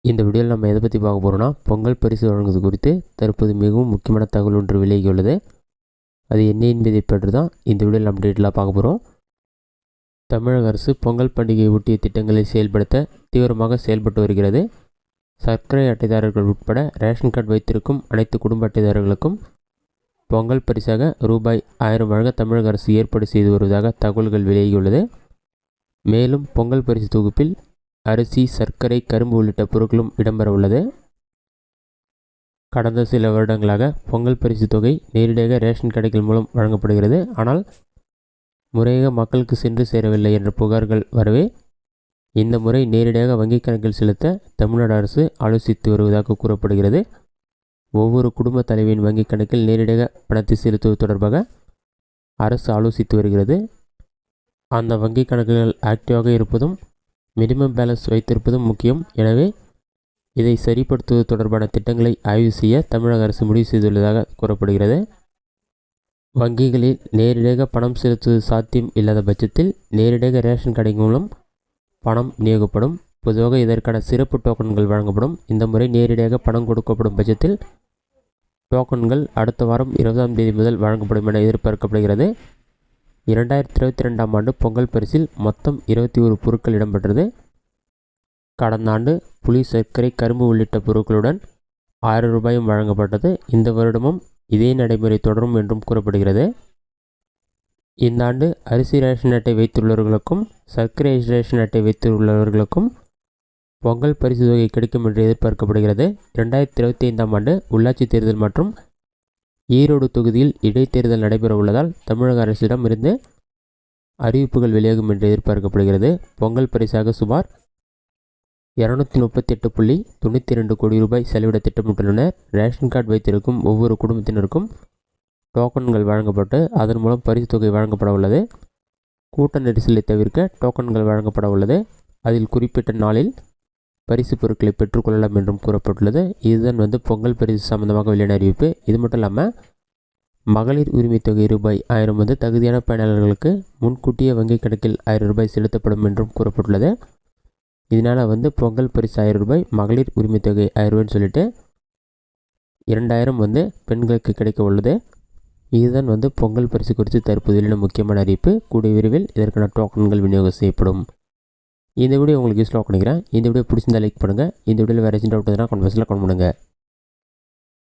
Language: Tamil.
இந்த வீடியோவில் நம்ம எதை பற்றி பார்க்க போகிறோம்னா பொங்கல் பரிசு வழங்குவது குறித்து தற்போது மிகவும் முக்கியமான தகவல் ஒன்று விலகியுள்ளது. அது என்ன என்பதை பற்றி தான் இந்த வீடியோவில் நம்ம டீட்டெயிலாக பார்க்க போகிறோம். தமிழக அரசு பொங்கல் பண்டிகையை ஒட்டிய திட்டங்களை செயல்படுத்த தீவிரமாக செயல்பட்டு வருகிறது. சர்க்கரை அட்டைதாரர்கள் உட்பட ரேஷன் கார்டு வைத்திருக்கும் அனைத்து குடும்ப அட்டைதாரர்களுக்கும் பொங்கல் பரிசாக ரூபாய் 1000 வழங்க தமிழக அரசு ஏற்பாடு செய்து வருவதாக தகவல்கள் வெளியாகியுள்ளது. மேலும் பொங்கல் பரிசு தொகுப்பில் அரிசி, சர்க்கரை, கரும்பு உள்ளிட்ட பொருட்களும் இடம்பெற உள்ளது. கடந்த சில வருடங்களாக பொங்கல் பரிசு தொகை நேரடியாக ரேஷன் கடைகள் மூலம் வழங்கப்படுகிறது. ஆனால் முறையாக மக்களுக்கு சென்று சேரவில்லை என்ற புகார்கள் வரவே இந்த முறை நேரடியாக வங்கிக் கணக்கில் செலுத்த தமிழ்நாடு அரசு ஆலோசித்து வருவதாக கூறப்படுகிறது. ஒவ்வொரு குடும்ப தலைவியின் வங்கிக் கணக்கில் நேரடியாக பணத்தை செலுத்துவது தொடர்பாக அரசு ஆலோசித்து வருகிறது. அந்த வங்கிக் கணக்குகள் ஆக்டிவாக இருப்பதும் மினிமம் பேலன்ஸ் வைத்திருப்பதும் முக்கியம். எனவே இதை சரிப்படுத்துவது தொடர்பான திட்டங்களை ஆய்வு செய்ய தமிழக அரசு முடிவு செய்துள்ளதாக கூறப்படுகிறது. வங்கிகளில் நேரடியாக பணம் செலுத்துவது சாத்தியம் இல்லாத பட்சத்தில் நேரடியாக ரேஷன் கடை மூலம் பணம் விநியோகப்படும். பொதுவாக இதற்கான சிறப்பு டோக்கன்கள் வழங்கப்படும். இந்த முறை நேரடியாக பணம் கொடுக்கப்படும் பட்சத்தில் டோக்கன்கள் அடுத்த வாரம் 20ஆம் தேதி முதல் வழங்கப்படும் என எதிர்பார்க்கப்படுகிறது. 2022ஆம் ஆண்டு பொங்கல் பரிசில் மொத்தம் 21 பொருட்கள் இடம்பெற்றது. கடந்த ஆண்டு புளி, சர்க்கரை, கரும்பு உள்ளிட்ட பொருட்களுடன் 1000 ரூபாயும் வழங்கப்பட்டது. இந்த வருடமும் இதே நடைமுறை தொடரும் என்றும் கூறப்படுகிறது. இந்த ஆண்டு அரிசி ரேஷன் அட்டை வைத்துள்ளவர்களுக்கும் சர்க்கரை ரேஷன் அட்டை வைத்துள்ளவர்களுக்கும் பொங்கல் பரிசு தொகை கிடைக்கும் என்று எதிர்பார்க்கப்படுகிறது. 2025ஆம் ஆண்டு உள்ளாட்சி தேர்தல் மற்றும் ஈரோடு தொகுதியில் இடைத்தேர்தல் நடைபெற உள்ளதால் தமிழக அரசிடம் இருந்து அறிவிப்புகள் வெளியாகும் என்று எதிர்பார்க்கப்படுகிறது. பொங்கல் பரிசாக சுமார் 238.92 கோடி ரூபாய் செலவிட திட்டமிட்டுள்ளனர். ரேஷன் கார்டு வைத்திருக்கும் ஒவ்வொரு குடும்பத்தினருக்கும் டோக்கன்கள் வழங்கப்பட்டு அதன் மூலம் பரிசு தொகை வழங்கப்பட உள்ளது. கூட்ட நெரிசலை தவிர்க்க டோக்கன்கள் வழங்கப்பட உள்ளது. அதில் குறிப்பிட்ட நாளில் பரிசு பொருட்களை பெற்றுக்கொள்ளலாம் என்றும் கூறப்பட்டுள்ளது. இதுதான் பொங்கல் பரிசு சம்பந்தமாக வெளியான அறிவிப்பு. இது மட்டும் இல்லாமல் மகளிர் உரிமை தொகை ரூபாய் 1000 தகுதியான பயனாளர்களுக்கு முன்கூட்டியே வங்கிக் கணக்கில் 1000 ரூபாய் செலுத்தப்படும் என்றும் கூறப்பட்டுள்ளது. இதனால் பொங்கல் பரிசு 1000 ரூபாய், மகளிர் உரிமை தொகை 1000 ரூபாய்னு சொல்லிட்டு 2000 பெண்களுக்கு கிடைக்க உள்ளது. இதுதான் பொங்கல் பரிசு குறித்து தற்போது வெளியான முக்கியமான அறிவிப்பு. கூடிய விரைவில் இதற்கான டோக்கன்கள் விநியோகம் செய்யப்படும். இந்த வீடியோ உங்களுக்கு யூஸ்ஃபுல்லாக நினைக்கிறேன். இந்த வீடியோ பிடிச்சிருந்தால் லைக் பண்ணுங்கள். இந்த வீடியோவில் வேறு ஏதாச்சும் டவுட் இருந்தால் கமெண்ட் பாக்ஸில் கமெண்ட் பண்ணுங்கள்.